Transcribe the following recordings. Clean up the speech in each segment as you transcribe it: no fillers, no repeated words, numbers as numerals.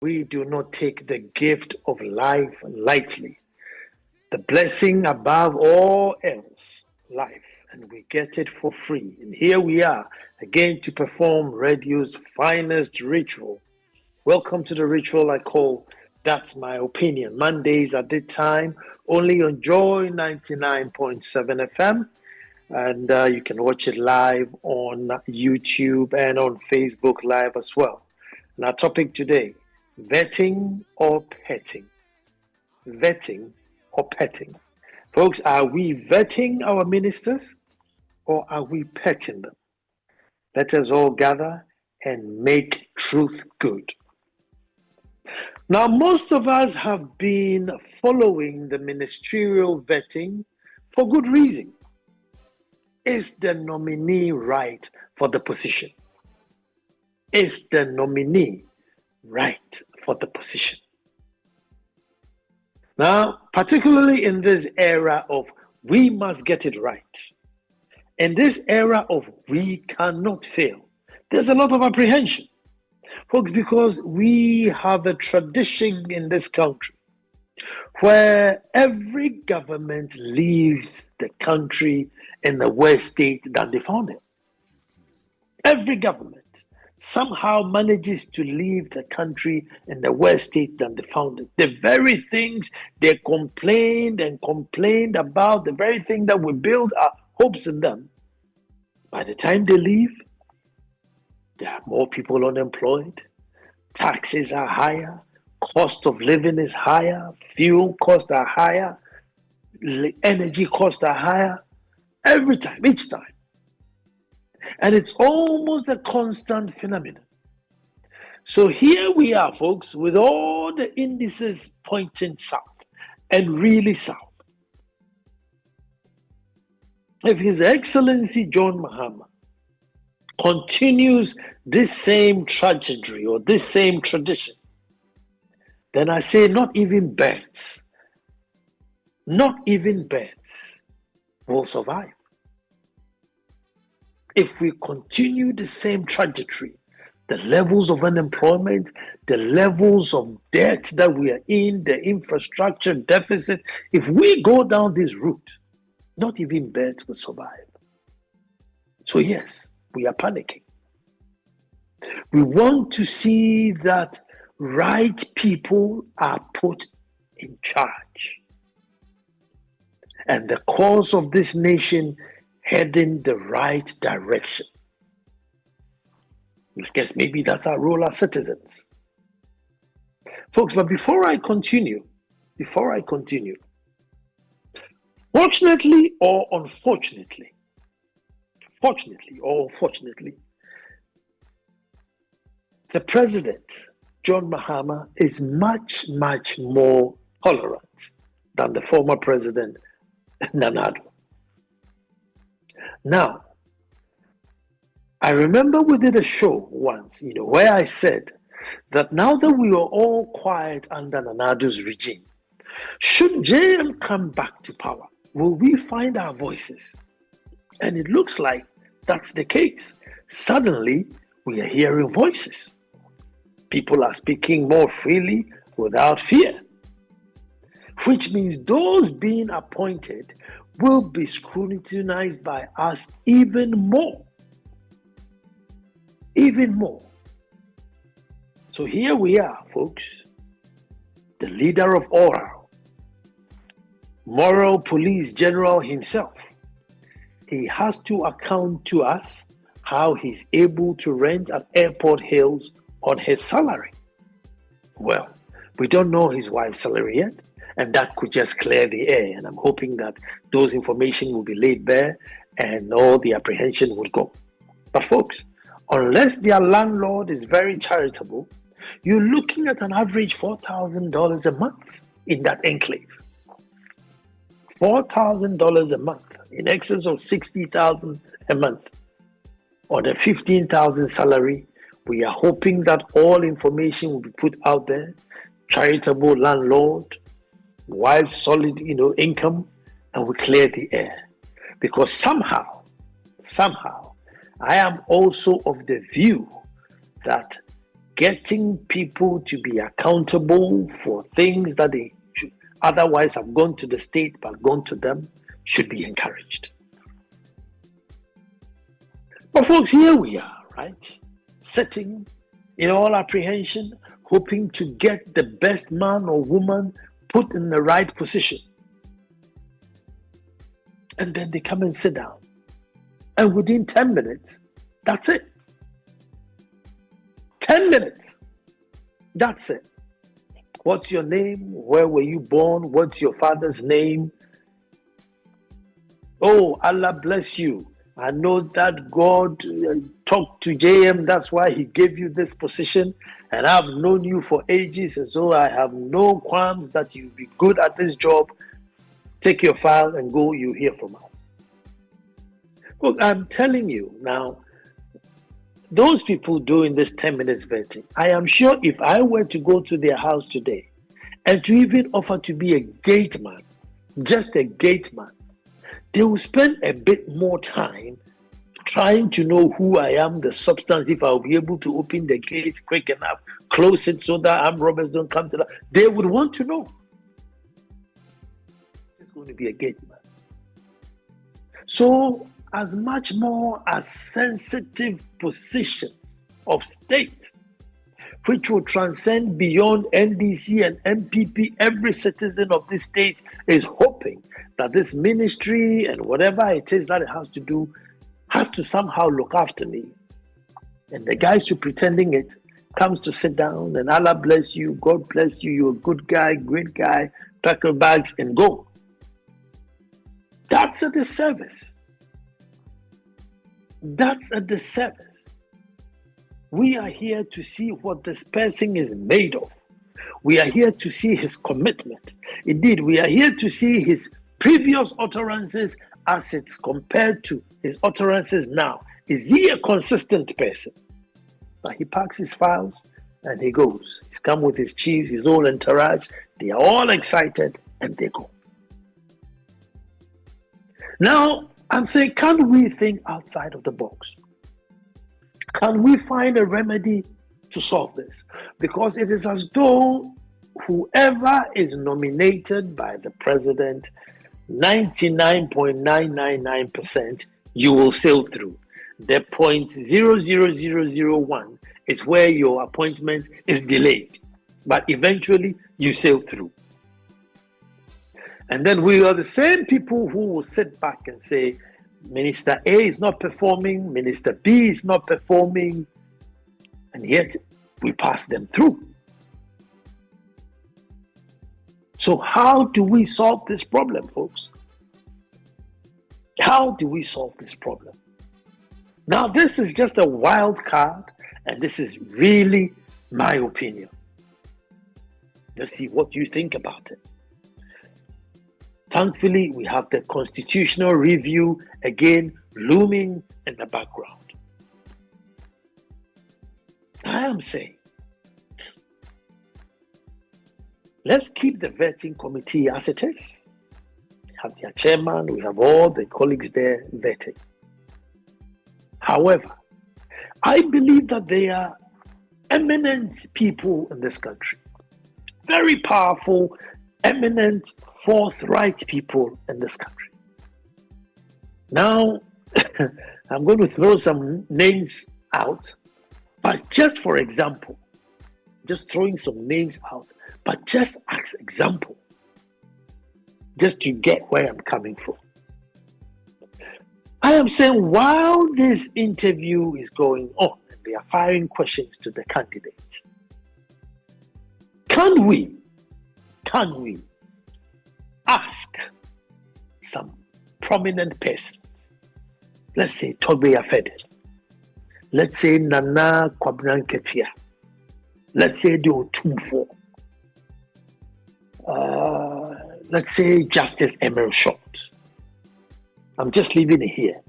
We do not take the gift of life lightly. The blessing above all else, life, and we get it for free. And here we are again to perform radio's finest ritual. Welcome to the ritual I call That's My Opinion. Mondays at this time, only on Joy 99.7 FM. And you can watch it live on YouTube and on Facebook Live as well. And our topic today, vetting or petting. Vetting or petting. Folks, are we vetting our ministers or are we petting them? Let us all gather and make truth good. Now, most of us have been following the ministerial vetting for good reason. Is the nominee right for the position? Is the nominee right for the position? Now, particularly in this era of we must get it right, in this era of we cannot fail, there's a lot of apprehension, folks, because we have a tradition in this country where every government leaves the country in the worse state than they found it. Every government somehow manages to leave the country in the worse state than they found it. The very things they complained about, the very thing that we build our hopes in them, by the time they leave, there are more people unemployed, taxes are higher, cost of living is higher, fuel costs are higher, energy costs are higher, every time, each time. And it's almost a constant phenomenon. So here we are, folks, with all the indices pointing south and really south. If His Excellency John Mahama continues this same trajectory or this same tradition, then I say not even birds will survive. If we continue the same trajectory, the levels of unemployment, the levels of debt that we are in, the infrastructure deficit, if we go down this route, not even birds will survive. So yes, we are panicking. We want to see that right people are put in charge. And the cause of this nation heading the right direction. I guess maybe that's our role as citizens. Folks, but before I continue, fortunately or unfortunately, the president, John Mahama, is much, much more tolerant than the former president, Nana Addo. Now, I remember we did a show once, where I said that now that we are all quiet under Nana Addo's regime, should JM come back to power, will we find our voices? And it looks like that's the case. Suddenly, we are hearing voices. People are speaking more freely without fear, which means those being appointed will be scrutinized by us even more. So here we are, folks. The leader of all, moral police general himself. He has to account to us how he's able to rent an airport hills on his salary. Well, we don't know his wife's salary yet, and that could just clear the air. And I'm hoping that those information will be laid bare and all the apprehension would go. But folks, unless their landlord is very charitable, you're looking at an average $4,000 a month in that enclave. $4,000 a month, in excess of $60,000 a month, on a $15,000 salary. We are hoping that all information will be put out there. Charitable landlord, wife's solid, income, and we clear the air. Because somehow, I am also of the view that getting people to be accountable for things that they should otherwise have gone to the state but gone to them should be encouraged. But folks, here we are, right? Sitting in all apprehension, hoping to get the best man or woman put in the right position. And then they come and sit down. And within 10 minutes, that's it. 10 minutes. That's it. What's your name? Where were you born? What's your father's name? Oh, Allah bless you. I know that God talked to JM. That's why he gave you this position. And I've known you for ages. And so I have no qualms that you'll be good at this job. Take your file and go. You hear from us. Look, I'm telling you now, those people doing this 10 minutes vetting, I am sure if I were to go to their house today and to even offer to be a gate man, just a gate man, they will spend a bit more time trying to know who I am, the substance, if I'll be able to open the gates quick enough, close it so that armed robbers don't come to that. They would want to know. It's going to be a gate man. So, as much more as sensitive positions of state, which will transcend beyond NDC and MPP, every citizen of this state is hoping that this ministry and whatever it is that it has to do has to somehow look after me. And the guys who pretending it comes to sit down and Allah bless you, God bless you, you're a good guy, great guy, pack your bags and go. That's a disservice. That's a disservice. We are here to see what this person is made of. We are here to see his commitment. Indeed, we are here to see his previous utterances as it's compared to his utterances now. Is he a consistent person? But he packs his files and he goes. He's come with his chiefs, his whole entourage. They are all excited and they go. Now, I'm saying, can we think outside of the box? Can we find a remedy to solve this? Because it is as though whoever is nominated by the president, 99.999%, you will sail through. The 0.00001 is where your appointment is delayed, but eventually you sail through. And then we are the same people who will sit back and say, Minister A is not performing, Minister B is not performing, and yet we pass them through. So how do we solve this problem, folks? How do we solve this problem? Now, this is just a wild card, and this is really my opinion. Let's see what you think about it. Thankfully, we have the constitutional review again looming in the background. I am saying, let's keep the vetting committee as it is. We have their chairman, we have all the colleagues there vetting. However, I believe that they are eminent people in this country, very powerful, eminent, forthright people in this country. Now, I'm going to throw some names out, but just for example, just throwing some names out, but just as example, just to get where I'm coming from. I am saying while this interview is going on, and they are firing questions to the candidate, can we ask some prominent persons, let's say Tobe Afede, let's say Nana Kwabena Ketia, let's say the Otumfo, let's say Justice Emil Short. I'm just leaving it here,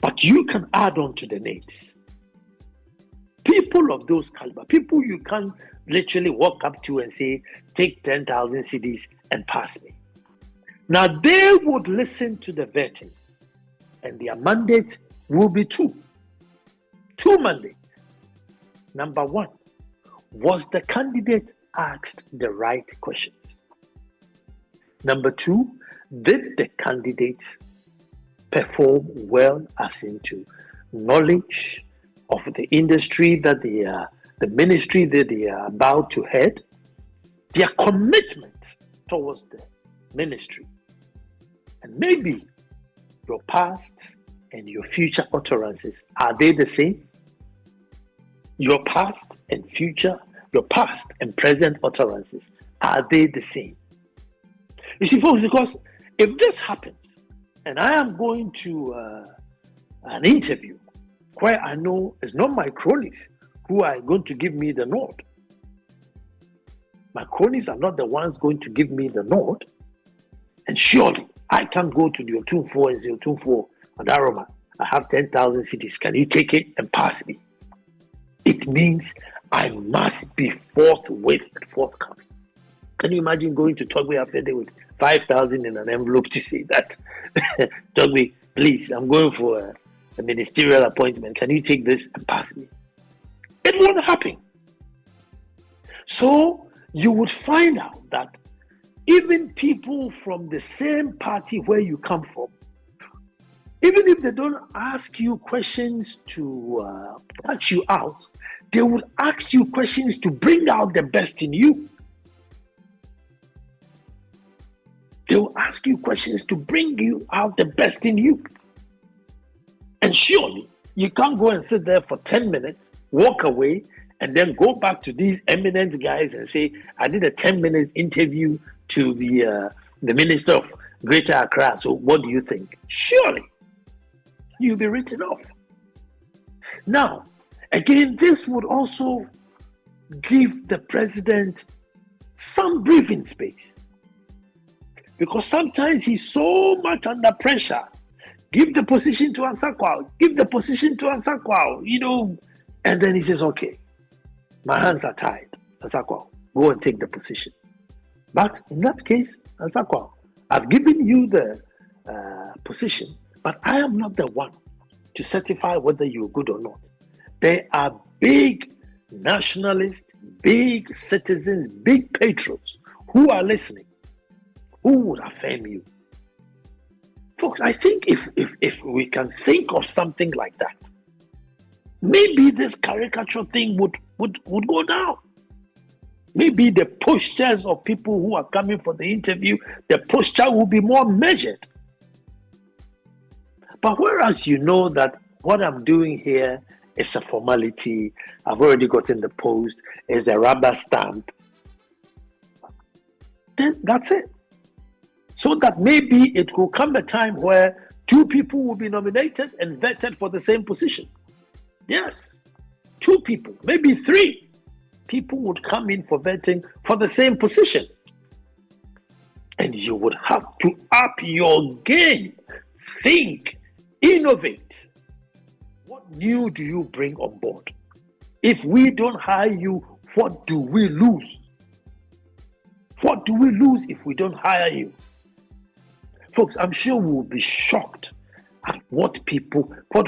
but you can add on to the names. People of those caliber, people you can literally walk up to and say, take 10,000 CDs and pass me. Now they would listen to the vetting, and their mandate will be two mandates. Number one, Was the candidate asked the right questions? Number two, did the candidate perform well as into knowledge of the industry that the ministry that they are about to head, their commitment towards the ministry, and maybe your past and your future utterances, are they the same? Your past and future, your past and present utterances, are they the same? You see, folks, because if this happens, and I am going to an interview where I know it's not my cronies who are going to give me the nod. My cronies are not the ones going to give me the nod. And surely I can't go to the Otumfuo and say, Otumfuo, Adaroma, I have 10,000 cities. Can you take it and pass me? It means I must be forthwith and forthcoming. Can you imagine going to Togbe Afede with 5,000 in an envelope to say that, Togbe, please, I'm going for a ministerial appointment. Can you take this and pass me? It won't happen. So you would find out that even people from the same party where you come from, even if they don't ask you questions to catch you out, they will ask you questions to bring out the best in you. They will ask you questions to bring you out the best in you. And surely you can't go and sit there for 10 minutes, walk away, and then go back to these eminent guys and say, I did a 10 minutes interview to the Minister of Greater Accra. So what do you think? Surely you'll be written off. Now, again, this would also give the president some breathing space. Because sometimes he's so much under pressure. Give the position to Ansah Kwao. Give the position to Ansah Kwao, And then he says, okay, my hands are tied. Ansah Kwao, go and take the position. But in that case, Ansah Kwao, I've given you the position, but I am not the one to certify whether you're good or not. There are big nationalists, big citizens, big patriots who are listening, who would affirm you. Folks, I think if we can think of something like that, maybe this caricature thing would go down. Maybe the postures of people who are coming for the interview, the posture will be more measured. But whereas you know that what I'm doing here is a formality, I've already gotten the post, is a rubber stamp, then that's it. So that maybe it will come a time where two people will be nominated and vetted for the same position. Yes, two people, maybe three people would come in for vetting for the same position. And you would have to up your game, think, innovate. What new do you bring on board? If we don't hire you, what do we lose? What do we lose if we don't hire you? Folks, I'm sure we'll be shocked at what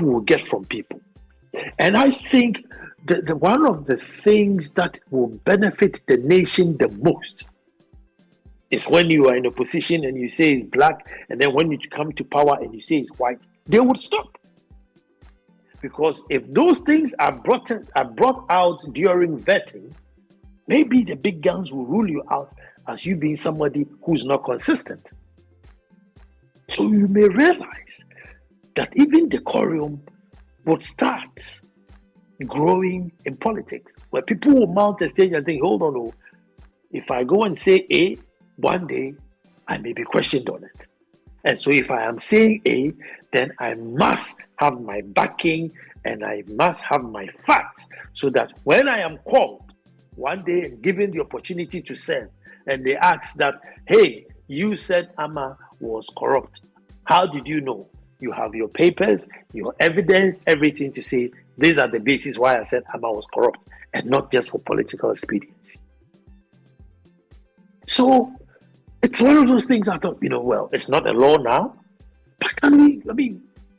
we'll get from people. And I think that one of the things that will benefit the nation the most is when you are in a position and you say it's black, and then when you come to power and you say it's white, they would stop. Because if those things are brought out during vetting, maybe the big guns will rule you out as you being somebody who's not consistent. So you may realize that even decorum would start growing in politics, where people will mount a stage and think, hold on, if I go and say A, one day I may be questioned on it. And so if I am saying A, then I must have my backing and I must have my facts, so that when I am called one day and given the opportunity to serve, and they ask that, hey, you said Amma was corrupt. How did you know? You have your papers, your evidence, everything to say, these are the basis why I said Amma was corrupt, and not just for political expediency. So it's one of those things I thought, well, it's not a law now, but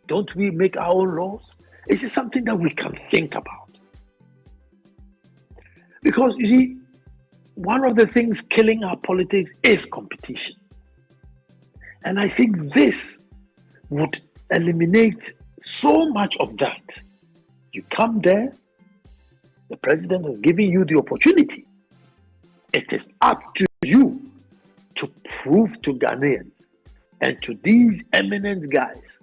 don't we make our own laws? Is it something that we can think about? Because you see, one of the things killing our politics is competition. And I think this would eliminate so much of that. You come there, the president has given you the opportunity. It is up to you to prove to Ghanaians and to these eminent guys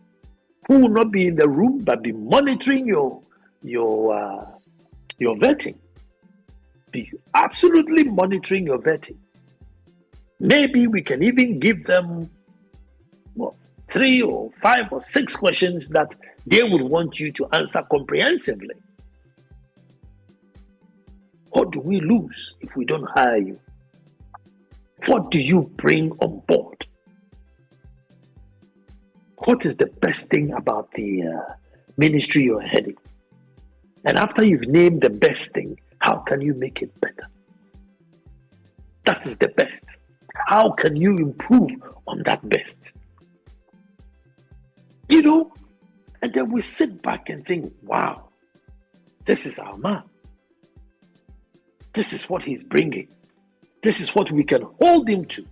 who will not be in the room but be monitoring your vetting. Be absolutely monitoring your vetting. Maybe we can even give them 3 or 5 or 6 questions that they would want you to answer comprehensively. What do we lose if we don't hire you? What do you bring on board? What is the best thing about the ministry you're heading? And after you've named the best thing, how can you make it better? That is the best. How can you improve on that best? You know, and then we sit back and think, wow, this is our man. This is what he's bringing. This is what we can hold him to.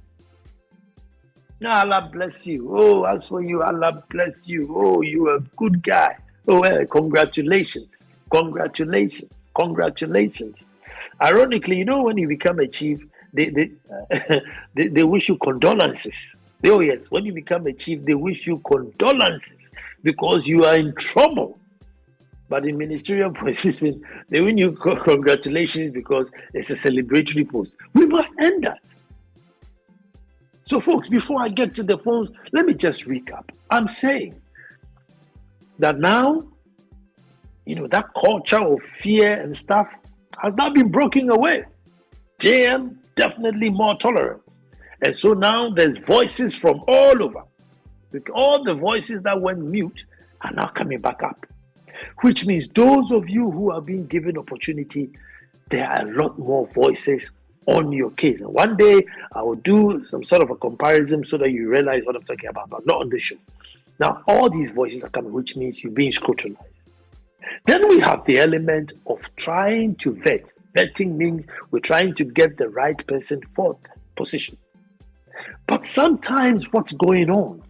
Allah bless you. Oh, as for you, Allah bless you. Oh, you're a good guy. Oh, well, congratulations. Congratulations. Congratulations. Ironically, you know, when you become a chief, they wish you condolences. Oh, yes, when you become a chief, they wish you condolences because you are in trouble. But in ministerial position, they win you congratulations because it's a celebratory post. We must end that. So, folks, before I get to the phones, let me just recap. I'm saying that now, you know, that culture of fear and stuff has now been broken away. JM, definitely more tolerant. And so now there's voices from all over. All the voices that went mute are now coming back up. Which means those of you who are being given opportunity, there are a lot more voices on your case. And one day I will do some sort of a comparison so that you realize what I'm talking about, but not on the show. Now, all these voices are coming, which means you're being scrutinized. Then we have the element of trying to vet. Vetting means we're trying to get the right person for the position. But sometimes what's going on?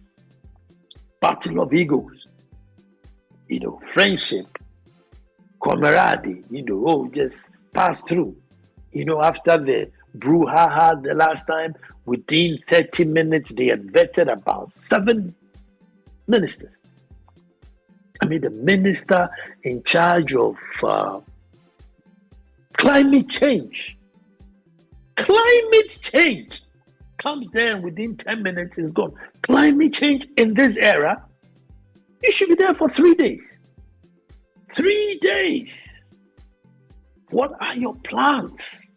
Battle of egos. You know, friendship, camaraderie, you know, just pass through. You know, after the brouhaha the last time, within 30 minutes, they had vetted about 7 ministers. I mean, the minister in charge of climate change. Climate change comes there and within 10 minutes is gone. Climate change in this era, you should be there for 3 days. 3 days. What are your plans?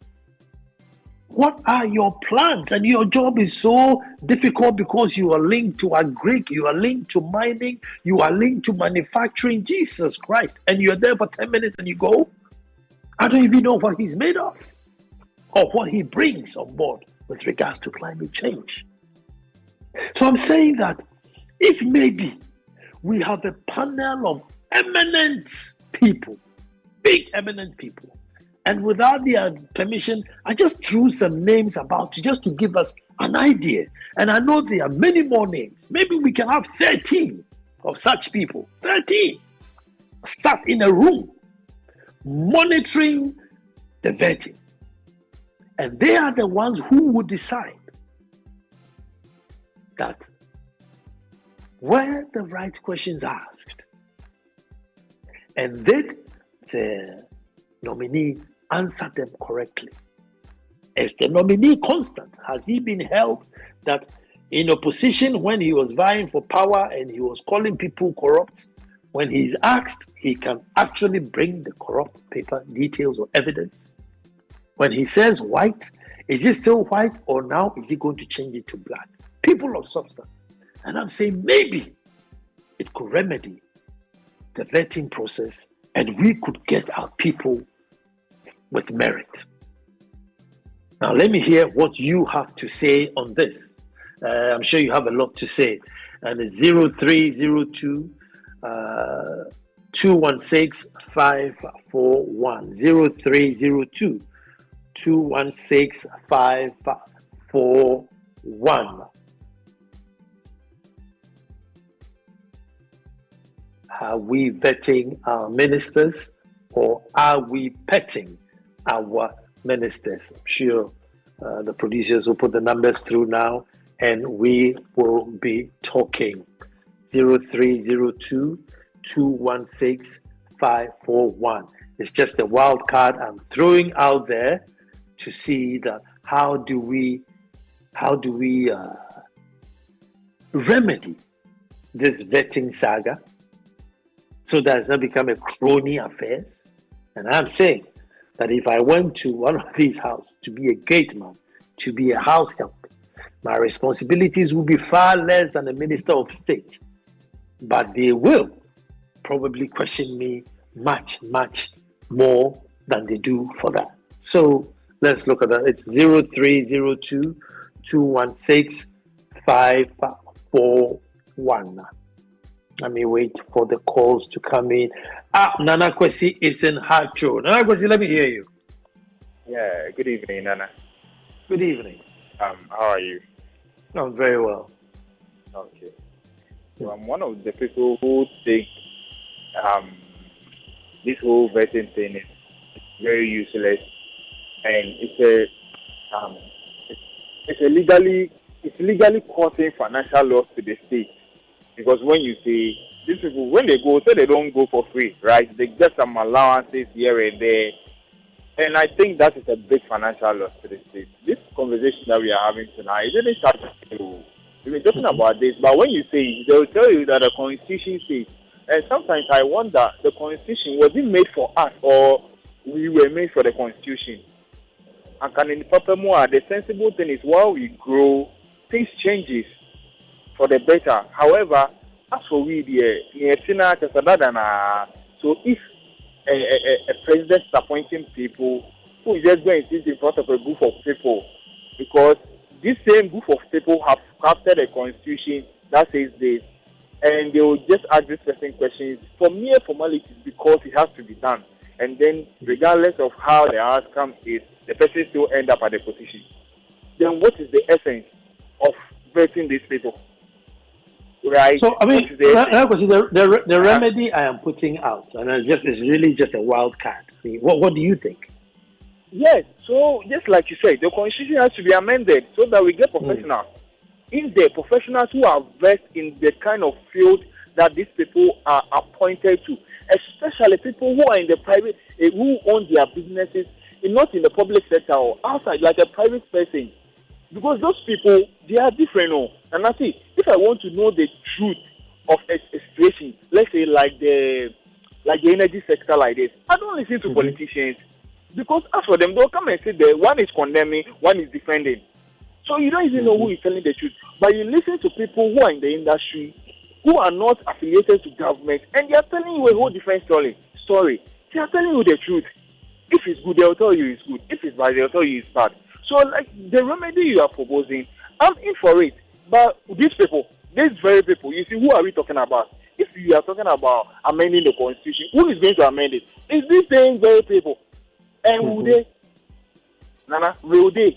What are your plans? And your job is so difficult because you are linked to agric, you are linked to mining, you are linked to manufacturing. Jesus Christ. And you're there for 10 minutes and you go, I don't even know what he's made of or what he brings on board with regards to climate change. So I'm saying that if maybe we have a panel of eminent people, big eminent people, and without their permission, I just threw some names about just to give us an idea. And I know there are many more names. Maybe we can have 13 of such people, 13, sat in a room monitoring the vetting. And they are the ones who would decide that were the right questions asked, and did the nominee answer them correctly? Is the nominee constant? Has he been held that in opposition when he was vying for power and he was calling people corrupt? When he's asked, he can actually bring the corrupt paper details or evidence. When he says white, is it still white or now is he going to change it to black? People of substance. And I'm saying maybe it could remedy the vetting process and we could get our people with merit. Now, let me hear what you have to say on this. I'm sure you have a lot to say. And it's 0302 216 541. 0302 216-541. Are we vetting our ministers, or are we petting our ministers? I'm sure the producers will put the numbers through now, and we will be talking. 0302-216-541. It's just a wild card I'm throwing out there to see that how do we remedy this vetting saga so that it's not become a crony affairs. And I'm saying that if I went to one of these houses to be a gate man, to be a house help, my responsibilities will be far less than a minister of state. But they will probably question me much, much more than they do for that. So let's look at that. It's 0302-216-541. Let me wait for the calls to come in. Nana Kwesi is in Hacho. Nana Kwesi, let me hear you. Yeah, good evening, Nana. Good evening. How are you? I'm very well. Okay. So I'm one of the people who think this whole vetting thing is very useless, and it's legally causing financial loss to the state. Because when you see these people, when they go, so they don't go for free, right? They get some allowances here and there. And I think that is a big financial loss to the state. This conversation that we are having tonight, it didn't start to, we've been talking about this, but when you say, they will tell you that the Constitution says, and sometimes I wonder, the Constitution, was it made for us or we were made for the Constitution? And can in more, the sensible thing is while we grow, things changes for the better. However, as for we, so if a president is appointing people who is just going to sit in front of a group of people, because this same group of people have crafted a constitution that says this, and they will just ask this person questions for mere formalities because it has to be done. And then, regardless of how the outcome is, the person still end up at the position. Then what is the essence of vetting these people? Right. So I mean, the remedy I am putting out, and it's really just a wild card. I mean, what do you think? Yes. So just like you said, the constitution has to be amended so that we get professionals. If the professionals who are versed in the kind of field that these people are appointed to, especially people who are in the private, who own their businesses, not in the public sector or outside, like a private person. Because those people, they are different. And I see, if I want to know the truth of a situation, let's say like the energy sector like this, I don't listen to politicians. Because as for them, they'll come and say that one is condemning, one is defending. So you don't even know who is telling the truth. But you listen to people who are in the industry, who are not affiliated to government, and they are telling you a whole different story. They are telling you the truth. If it's good, they'll tell you it's good. If it's bad, they'll tell you it's bad. So, like, the remedy you are proposing, I'm in for it. But these very people, you see, who are we talking about? If you are talking about amending the constitution, who is going to amend it? It's these same very people. And will they? Nana, will they?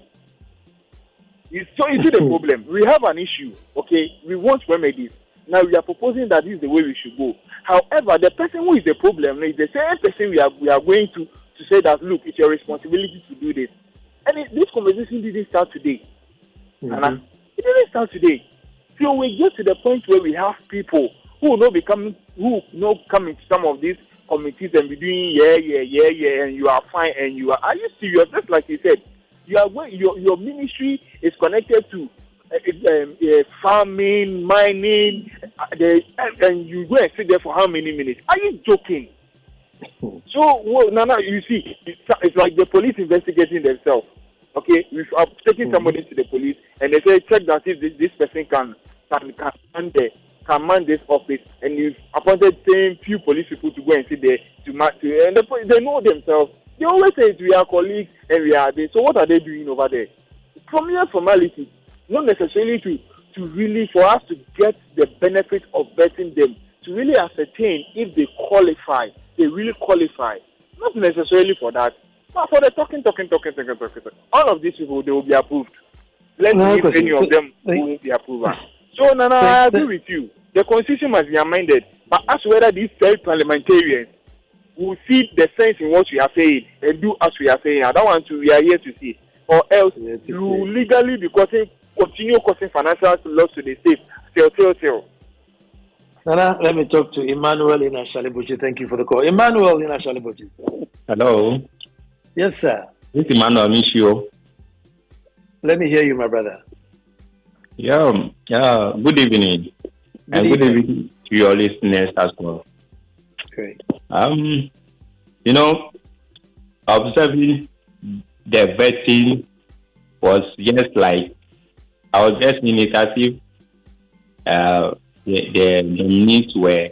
So you see the problem. We have an issue, okay? We want remedies. Now we are proposing that this is the way we should go. However, the person who is the problem is the same person we are going to say that, look, it's your responsibility to do this. And this conversation didn't start today. Nana, it didn't start today. So we get to the point where we have people who will not come into some of these committees and be doing yeah, and you are fine, and are you serious? Just like you said, your ministry is connected to farming, mining, and you go and sit there for how many minutes? Are you joking? So, Nana, you see, it's like the police investigating themselves. Okay, we've taken somebody to the police, and they say check that if this person can man this office, and you've appointed same few police people to go and sit there and they know themselves. They always say we are colleagues and we are there. So what are they doing over there? From mere formality, not necessarily to really for us to get the benefit of vetting them, to really ascertain if they qualify, they really qualify. Not necessarily for that. But for the talking, all of these people, they will be approved. Let's No, see if any of them thank- will be approved. So, Nana, I agree with you. The constitution must be amended. But as to whether these 12 parliamentarians will see the sense in what we are saying and do as we are saying, I don't want to, we are here to see. Or else, you will legally be continue causing financial loss to the state. Till. Nana, let me talk to Emmanuel in Ashalibuchi. Thank you for the call. Emmanuel in Ashalibuchi. Hello. Yes, sir. This is Emmanuel Michio. Let me hear you, my brother. Yeah. Good evening. Good evening to your listeners as well. Great. Observing the vetting was just like, I was just in it as if the nominees were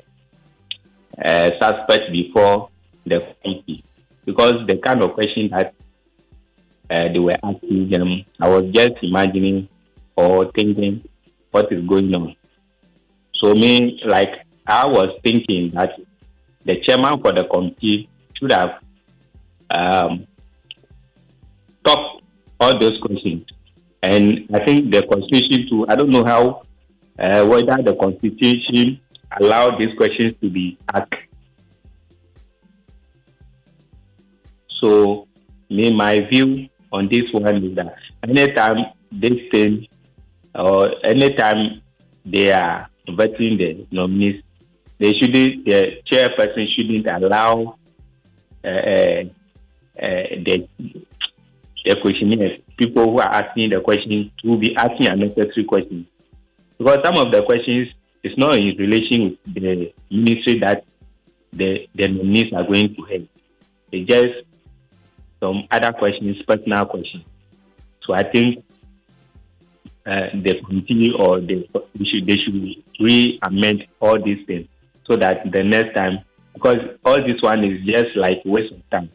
suspects before the committee, because the kind of question that they were asking them, I was just imagining or thinking what is going on. So I was thinking that the chairman for the committee should have stopped all those questions. And I think the constitution too, I don't know how, whether the constitution allowed these questions to be asked. So my view on this one is that anytime this thing or anytime they are vetting the nominees, the chairperson shouldn't allow the questionnaires, people who are asking the questions, to be asking unnecessary questions. Because some of the questions is not in relation with the ministry that the nominees are going to help. It's just some other questions, personal questions. So I think the committee or they should re-amend all these things so that the next time, because all this one is just like a waste of time.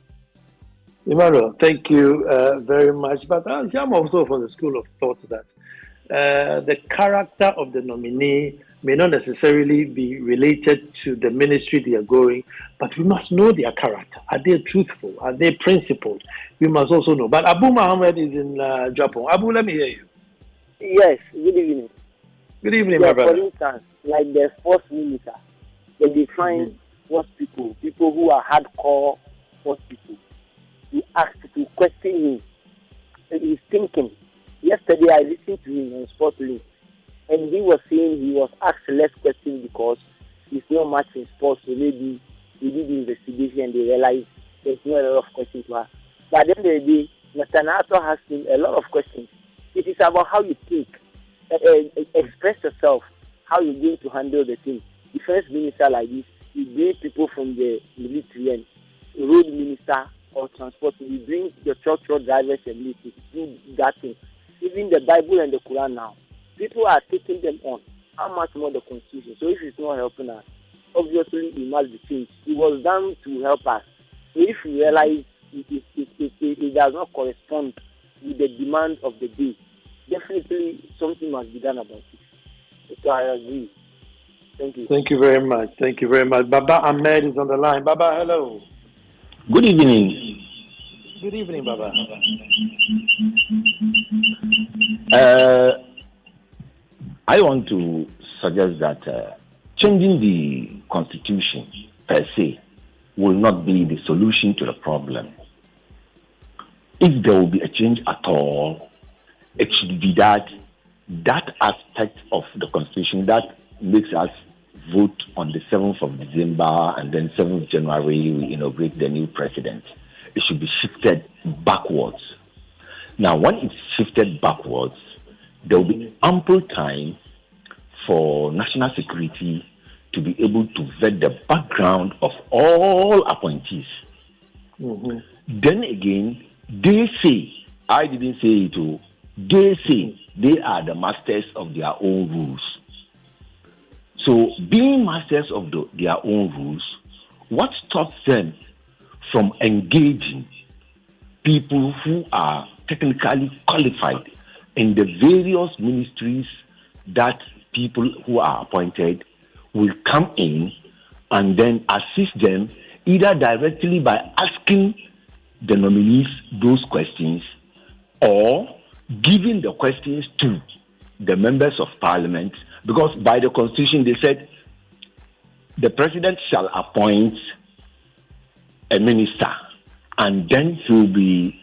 Emmanuel, thank you very much. But I'm also from the school of thought that the character of the nominee may not necessarily be related to the ministry they are going, but we must know their character. Are they truthful? Are they principled? We must also know. But Abu Muhammad is in Japan. Abu, let me hear you. Yes, good evening. Good evening, my brother. For instance, like the first minister, they define force people who are hardcore force people. You ask to question him. He's thinking. Yesterday, I listened to him on Sports Link, and he was saying he was asked less questions because he's not much in sports, so maybe he did the investigation and they realized there's not a lot of questions to ask. But at the end of the day, Nathanato has him a lot of questions. It is about how you think, express yourself, how you're going to handle the thing. The first minister like this, you bring people from the military and road minister or transport, you bring the truck drivers and military, do that thing. Even the Bible and the Quran now, people are taking them on. How much more the Constitution? So if it's not helping us, obviously it must be changed. It was done to help us. So if we realize it does not correspond with the demand of the day, definitely something must be done about it. So I agree. Thank you. Thank you very much. Thank you very much. Baba Ahmed is on the line. Baba, hello. Good evening. Good evening, Baba. I want to suggest that changing the constitution per se will not be the solution to the problem. If there will be a change at all, it should be that aspect of the constitution that makes us vote on the 7th of December and then 7th of January we inaugurate the new president. It should be shifted backwards. Now, when it's shifted backwards, there will be ample time for national security to be able to vet the background of all appointees. Mm-hmm. Then again, they say, I didn't say it, they say they are the masters of their own rules. So, being masters of their own rules, what stops them from engaging people who are technically qualified in the various ministries that people who are appointed will come in and then assist them either directly by asking the nominees those questions, or giving the questions to the members of parliament, because by the constitution they said the president shall appoint a minister and then he will be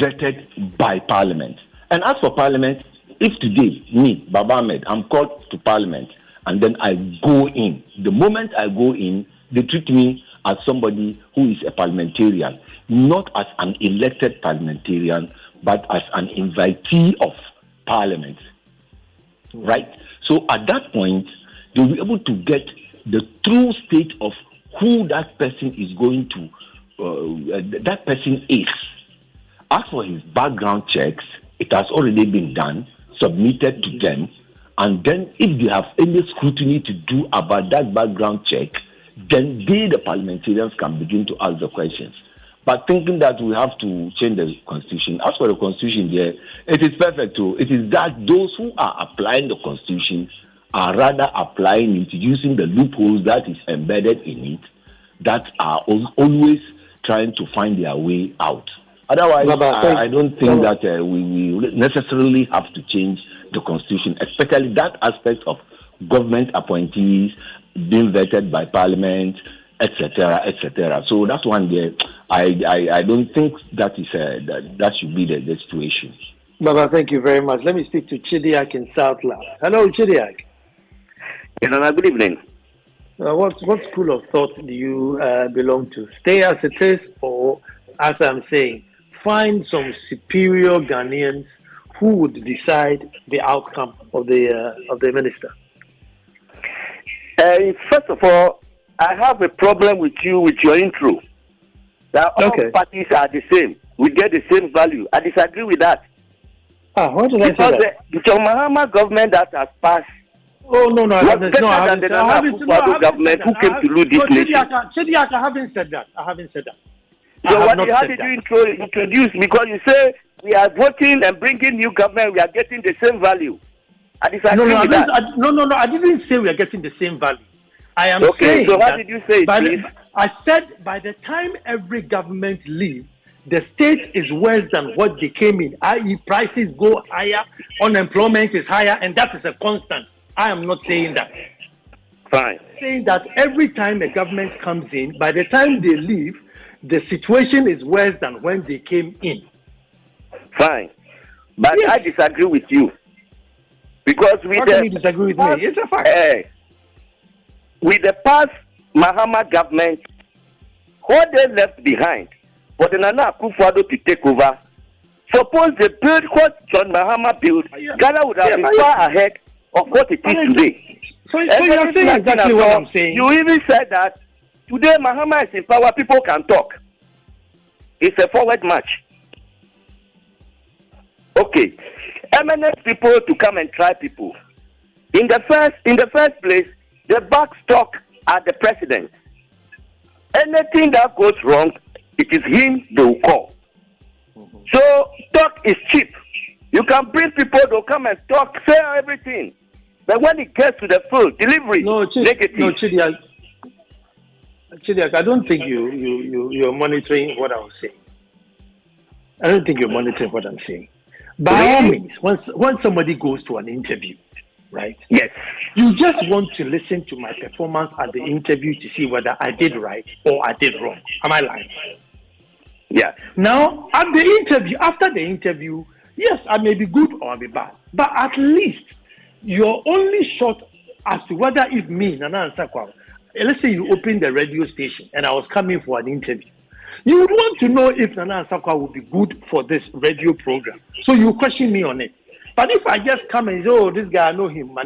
vetted by parliament. And as for parliament, if today, me, Baba Ahmed, I'm called to parliament and then I go in, the moment I go in, they treat me as somebody who is a parliamentarian, not as an elected parliamentarian, but as an invitee of parliament. Right? So at that point, they'll be able to get the true state of who that person is going to, that person is. As for his background checks, it has already been done, submitted to them, and then if they have any scrutiny to do about that background check, then they, the parliamentarians, can begin to ask the questions. But thinking that we have to change the constitution, as for the constitution there, it is perfect too. It is that those who are applying the constitution are rather applying, introducing the loopholes that is embedded in it, that are always trying to find their way out. Otherwise, I don't think that we necessarily have to change the constitution, especially that aspect of government appointees being vetted by parliament, etc., etc. So that's one there. I don't think that is that should be the situation. Baba, thank you very much. Let me speak to Chidiak in Southland. Hello, Chidiak. Good evening. What school of thought do you belong to? Stay as it is, or, as I'm saying, find some superior Ghanaians who would decide the outcome of the minister? First of all, I have a problem with your intro. That all parties are the same. We get the same value. I disagree with that. Why did I say that? The John Mahama government that has passed. Oh, no, I haven't said that. I haven't said that. Chidiak, I haven't said that. So how did you introduce? Because you say we are voting and bringing new government, we are getting the same value. I disagree with that. No, I didn't say we are getting the same value. I am saying so how did you say it, I said by the time every government leaves, the state is worse than what they came in, i.e. prices go higher, unemployment is higher, and that is a constant. I am not saying that. Fine. I'm saying that every time a government comes in, by the time they leave, the situation is worse than when they came in. Fine. But yes. I disagree with you. Because how can you disagree with me? It's a fact. With the past Mahama government, what they left behind for the Nana Akufo-Addo to take over, suppose they build what John Mahama built, Ghana would have been far ahead of what it is today. So you are saying exactly what I'm saying. You even said that today Mahama is in power, people can talk. It's a forward march. Okay. Eminent people to come and try people. In the first place, the back stock are the president. Anything that goes wrong, it is him they will call. Mm-hmm. So talk is cheap. You can bring people, they'll come and talk, say everything. But when it gets to the field, delivery, negative. No, Chidiak, I don't think you're monitoring what I was saying. I don't think you're monitoring what I'm saying. By all means, when somebody goes to an interview, right? Yes. You just want to listen to my performance at the interview to see whether I did right or I did wrong. Am I lying? Yeah. Now, at the interview, after the interview, yes, I may be good or I may be bad. But at least you're only short as to whether if me, Nana Ansah Kwao, let's say you opened the radio station and I was coming for an interview. You would want to know if Nana Ansah Kwao would be good for this radio program. So you question me on it. But if I just come and say, oh, this guy, I know him,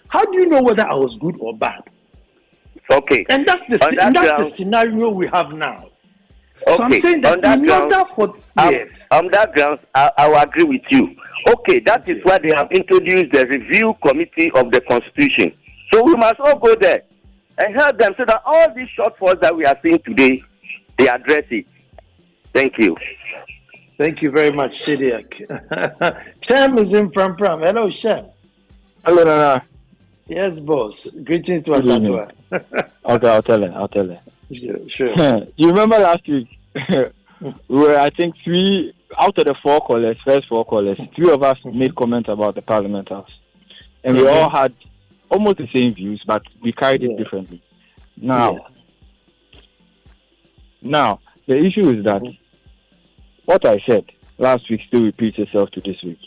how do you know whether I was good or bad? Okay. And that's the scenario we have now. Okay. So I'm saying that in order for... Yes. On that grounds, I will agree with you. Okay, that is why they have introduced the review committee of the Constitution. So we must all go there and help them so that all these shortfalls that we are seeing today, they address it. Thank you. Thank you very much, Chidiak. Shem is in Pram. Hello, Shem. Hello, Nana. Yes, boss. Greetings to Ansah. Okay, I'll tell her. Sure. You remember last week we were, I think, 3 out of the 4 callers, first 4 callers, 3 of us made comments about the Parliament House. And we all had almost the same views, but we carried it differently. Now, the issue is that what I said last week still repeats itself to this week.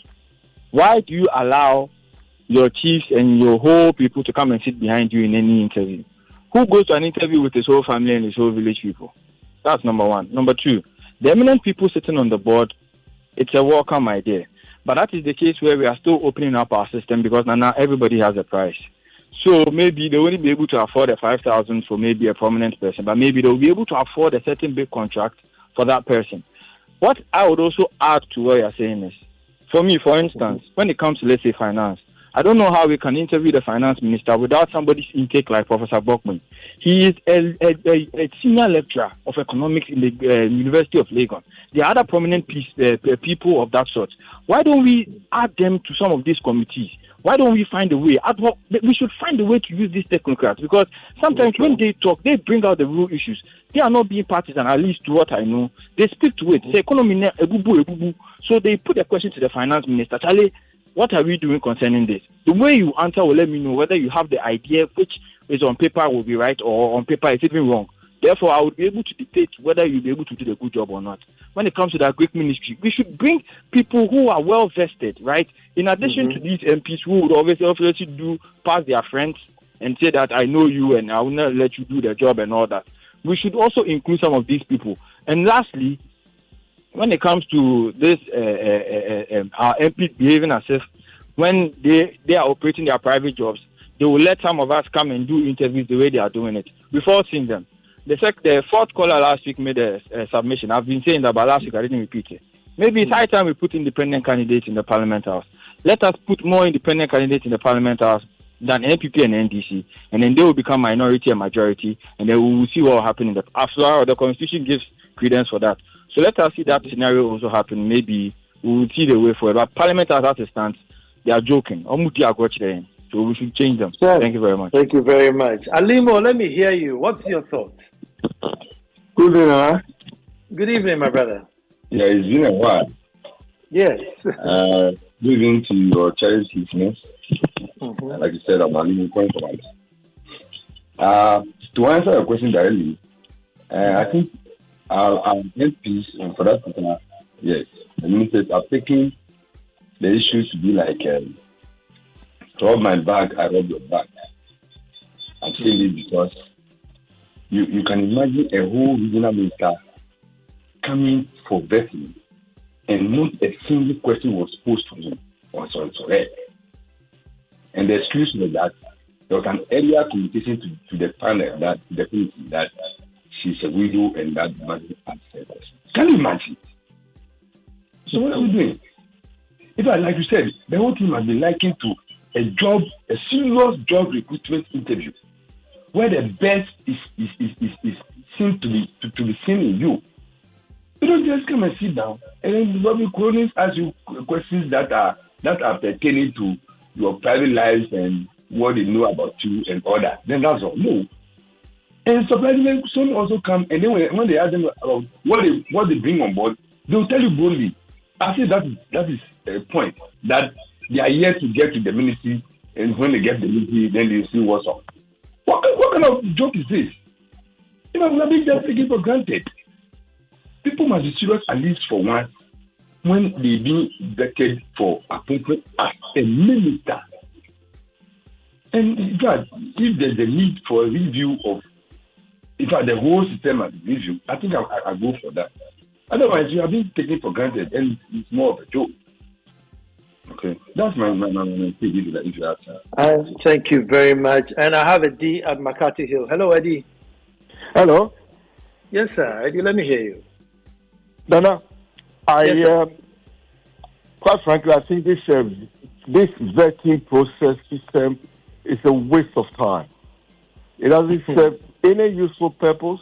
Why do you allow your chiefs and your whole people to come and sit behind you in any interview? Who goes to an interview with his whole family and his whole village people? That's number 1. Number 2, the eminent people sitting on the board, it's a welcome idea. But that is the case where we are still opening up our system because now everybody has a price. So maybe they won't be able to afford a 5,000 for maybe a prominent person, but maybe they'll be able to afford a certain big contract for that person. What I would also add to what you're saying is, for me, for instance, when it comes to, let's say, finance, I don't know how we can interview the finance minister without somebody's intake like Professor Bokman. He is a senior lecturer of economics in the University of Lagos. There are other prominent people of that sort. Why don't we add them to some of these committees? Why don't we find a way? We should find a way to use these technocrats because sometimes when they talk, they bring out the real issues. They are not being partisan, at least to what I know. They speak to it. Say, economy, ebubu. So they put a question to the finance minister. Charlie, what are we doing concerning this? The way you answer will let me know whether you have the idea which is on paper will be right or on paper is even wrong. Therefore, I would be able to dictate whether you'll be able to do the good job or not. When it comes to that great ministry, we should bring people who are well vested, right? In addition to these MPs who would obviously do pass their friends and say that I know you and I will not let you do the job and all that. We should also include some of these people. And lastly, when it comes to this, our MPs behaving as if when they are operating their private jobs, they will let some of us come and do interviews the way they are doing it before seeing them. The fourth caller last week made a submission. I've been saying that, but last week I didn't repeat it. Maybe it's high time we put independent candidates in the Parliament House. Let us put more independent candidates in the Parliament House than NPP and NDC, and then they will become minority and majority, and then we will see what will happen. After all, the Constitution gives credence for that. So let us see that scenario also happen. Maybe we will see the way for it. But Parliament House, as it stands, they are joking. So we should change them. Sure. Thank you very much. Thank you very much. Alimo, let me hear you. What's your thought? Good evening, huh? Good evening, my brother. Yeah, it's been a while. Yes. Good evening to your cherished listeners. Like you said, I'm Alimo calling from to answer your question directly, I think our MPs, for that particular, yes, the ministers are taking the issue to be like, rob my bag, I rob your bag. I'm saying this because you can imagine a whole regional minister coming for vetting and not a single question was posed to him or so her. And the excuse was that there was an earlier communication to the panel that definitely that she's a widow and that man has said us. Can you imagine? So what are we doing? If I, like you said, the whole team has been likened to a serious job recruitment interview where the best is seen to be seen in you. You don't just come and sit down and then Bobby Cronin ask you questions that are pertaining to your private lives and what they know about you and all that. Then that's all. No. And surprisingly, some also come and then when they ask them about what they bring on board, they will tell you boldly. I say that is a point that they are yet to get to the ministry, and when they get the ministry, then they see what's up. What kind of joke is this? We are being just taken for granted. People must be serious at least for once when they being vetted for appointment as a minister. And in fact, if there's a need for a review of, in fact, the whole system as a review, I think I'll go for that. Otherwise, you are being taken for granted, and it's more of a joke. Okay, that's my if you ask. Thank you very much. And I have Eddie at Makati Hill. Hello, Eddie. Hello. Yes, sir. Eddie, let me hear you. Dana, quite frankly, I think this vetting process system is a waste of time. It doesn't serve any useful purpose.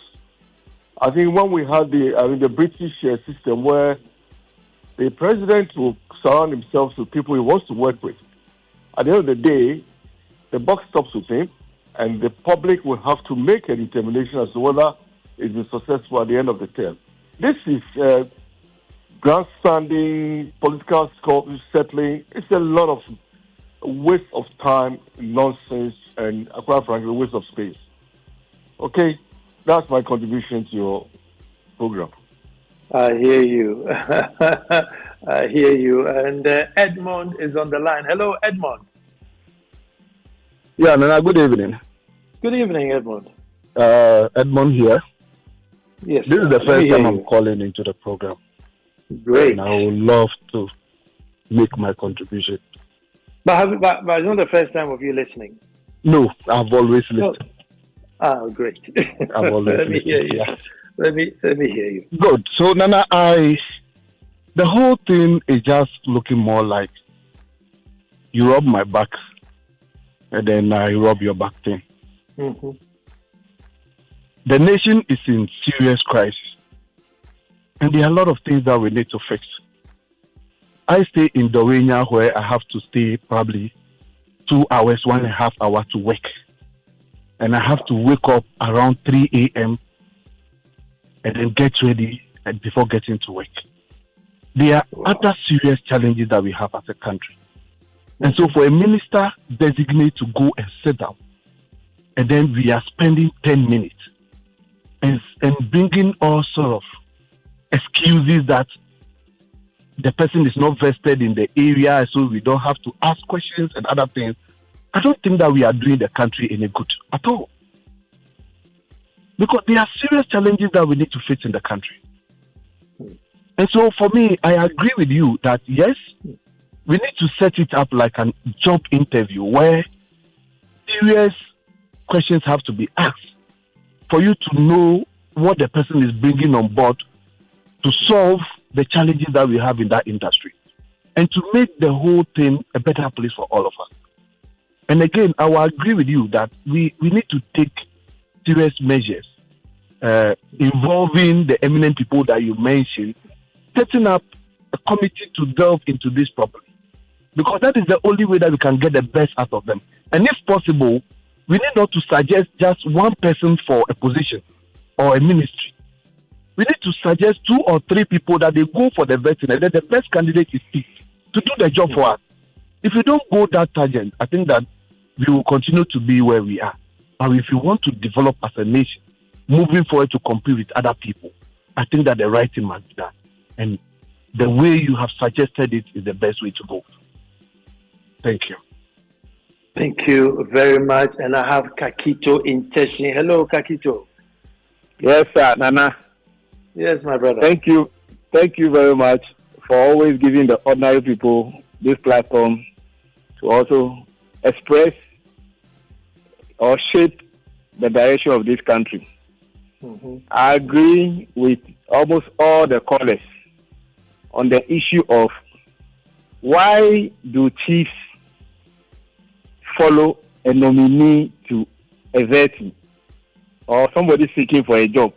I think when we had the British system where the president will surround himself with people he wants to work with, at the end of the day, the buck stops with him, and the public will have to make a determination as to whether it's been successful at the end of the term. this is grandstanding, political scope settling. It's a lot of waste of time, nonsense, and quite frankly, waste of space. Okay, that's my contribution to your program. I hear you. I hear you. And Edmond is on the line. Hello, Edmond. Yeah, Nana, good evening. Good evening, Edmond. Edmond here. Yes. This is the first time I'm calling into the program. Great. And I would love to make my contribution. But it's not the first time of you listening. No, I've always listened. Oh, great. I've always Let me hear you. Yeah. Let me hear you. Good. So, Nana, the whole thing is just looking more like you rub my back and then I rub your back thing. Mm-hmm. The nation is in serious crisis. And there are a lot of things that we need to fix. I stay in Dowenya where I have to stay probably 2 hours, 1.5 hours to work. And I have to wake up around 3 a.m. and then get ready before getting to work. There are other serious challenges that we have as a country. And so for a minister designate to go and sit down, and then we are spending 10 minutes and bringing all sort of excuses that the person is not vested in the area, so we don't have to ask questions and other things. I don't think that we are doing the country any good at all. Because there are serious challenges that we need to face in the country. And so for me, I agree with you that yes, we need to set it up like a job interview where serious questions have to be asked for you to know what the person is bringing on board to solve the challenges that we have in that industry and to make the whole thing a better place for all of us. And again, I will agree with you that we need to take serious measures involving the eminent people that you mentioned, setting up a committee to delve into this properly. Because that is the only way that we can get the best out of them. And if possible, we need not to suggest just one person for a position or a ministry. We need to suggest 2 or 3 people that they go for the vetting and then the best candidate is picked to do the job for us. If we don't go that tangent, I think that we will continue to be where we are. But if we want to develop as a nation, moving forward to compete with other people, I think that the right thing must be done. And the way you have suggested it is the best way to go. Thank you. Thank you very much. And I have Kakito in Teshin. Hello, Kakito. Yes, sir, Nana. Yes, my brother. Thank you. Thank you very much for always giving the ordinary people this platform to also express or shape the direction of this country. Mm-hmm. I agree with almost all the callers on the issue of why do chiefs follow a nominee to a vetting or somebody seeking for a job.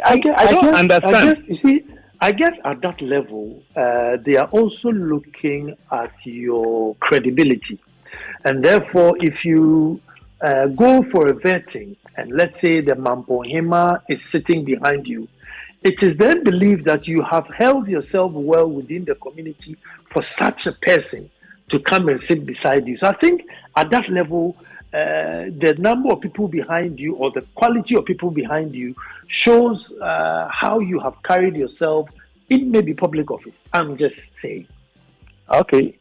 I don't understand. I guess at that level, they are also looking at your credibility. And therefore, if you go for a vetting, and let's say the Mampohema is sitting behind you, it is then believed that you have held yourself well within the community for such a person to come and sit beside you. So I think at that level, the number of people behind you or the quality of people behind you shows how you have carried yourself in maybe public office. I'm just saying. Okay.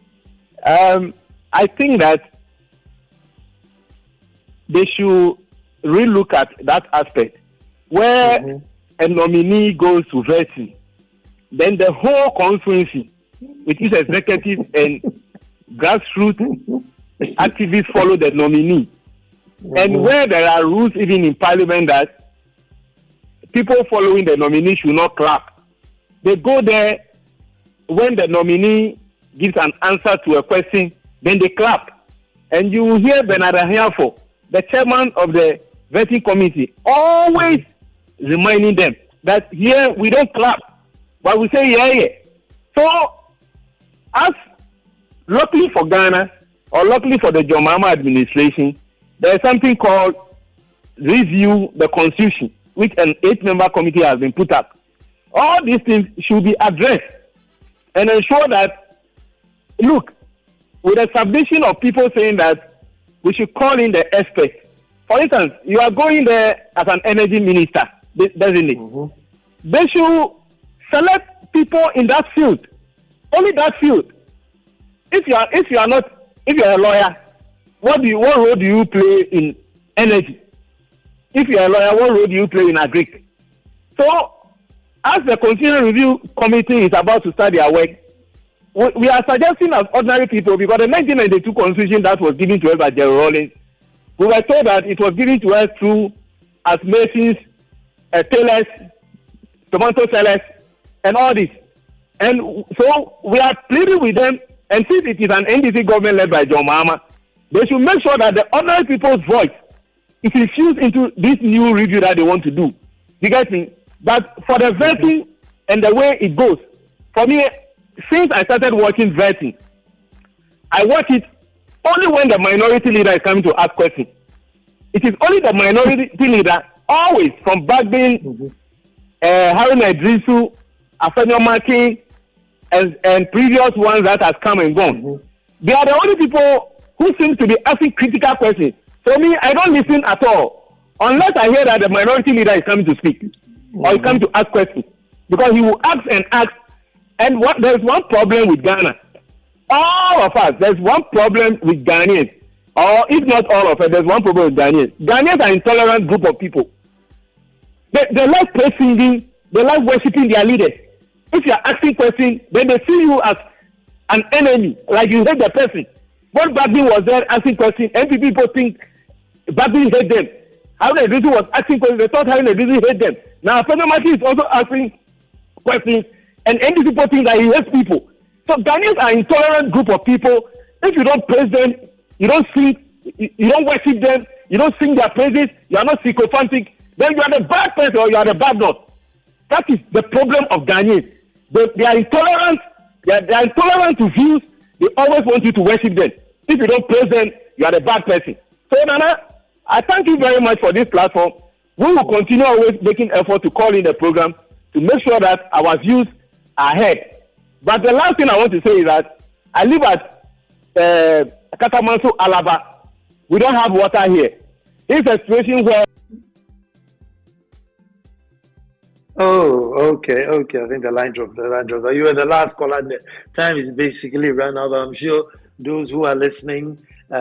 I think that they should relook at that aspect where a nominee goes to vetting, then the whole constituency, which is executive and grassroots activists, follow the nominee. And where there are rules even in parliament that people following the nominee should not clap, they go there when the nominee gives an answer to a question, then they clap. And you will hear Bernard Ahiafo, the chairman of the vetting committee, always reminding them that here we don't clap, but we say yeah. So, as luckily for Ghana, or luckily for the John Mahama administration, there is something called review the constitution. which an 8-member committee has been put up. All these things should be addressed and ensure that, look, with the submission of people saying that we should call in the experts. For instance, you are going there as an energy minister, doesn't it? Mm-hmm. They should select people in that field, only that field. If you are a lawyer, what role do you play in energy? If you are a lawyer, what role do you play in agri? So, as the continuing review committee is about to start their work, we are suggesting as ordinary people, because the 1992 constitution that was given to us by Jerry Rawlings, we were told that it was given to us through as masons, tailors, tomato sellers, and all this. And so we are pleading with them, and since it is an NDC government led by John Mahama, they should make sure that the ordinary people's voice is infused into this new review that they want to do. You get me? But for the vetting and the way it goes, for me, since I started watching vetting, I watch it only when the minority leader is coming to ask questions. It is only the minority leader, always from back then, Harun Idrisu, Afenyo Martin, and previous ones that has come and gone. Mm-hmm. They are the only people who seem to be asking critical questions. For me, I don't listen at all unless I hear that the minority leader is coming to speak or is coming to ask questions, because he will ask and ask. And there's one problem with Ghana. All of us, there's one problem with Ghanaians, or if not all of us, there's one problem with Ghanaians. Ghanaians are an intolerant group of people. They like praise singing, they like worshiping their leaders. If you are asking questions, then they see you as an enemy, like you hate the person. When Bagby was there asking questions, NPP people think Bagby hate them. Harun Idrisu was asking questions, they thought Harun Idrisu hate them. Now, Afenyo Martin is also asking questions, and NDC people think that he hates people. So Ghanaians are an intolerant group of people. If you don't praise them, you don't sing, you don't worship them, you don't sing their praises, you are not sycophantic, then you are the bad person or you are the bad God. That is the problem of Ghanaians. They are intolerant. They are intolerant to views. They always want you to worship them. If you don't praise them, you are the bad person. So Nana, I thank you very much for this platform. We will continue always making effort to call in the program to make sure that our views are heard. But the last thing I want to say is that I live at Katamanso, Alaba. We don't have water here. It's a situation where... Oh, okay. I think the line dropped. You were the last caller. The time is basically run out. I'm sure those who are listening, you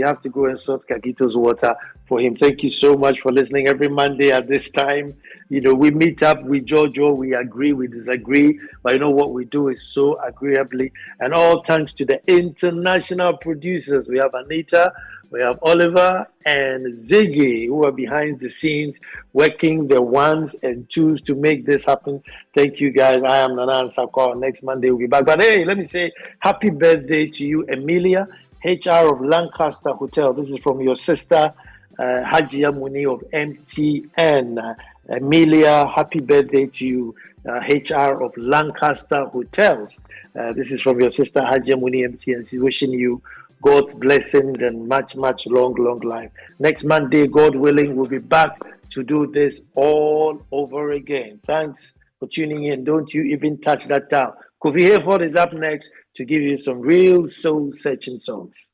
have to go and sort Kakito's water for him. Thank you so much for listening every Monday at this time. We meet up, we Jojo, we agree, we disagree, but what we do is so agreeably. And all thanks to the international producers. We have Anita, we have Oliver and Ziggy, who are behind the scenes working the ones and twos to make this happen. Thank you, guys. I am Ansah Kwao. Next Monday we'll be back. But hey, let me say happy birthday to you, Emilia, HR of Lancaster Hotel. This is from your sister, Hajia Muni of MTN. Emilia, happy birthday to you, HR of Lancaster Hotels. This is from your sister, Hajia Muni, MTN. She's wishing you God's blessings and much, much long life. Next Monday, God willing, we'll be back to do this all over again. Thanks for tuning in. Don't you even touch that dial. Kofi Hayford is up next to give you some real soul-searching songs.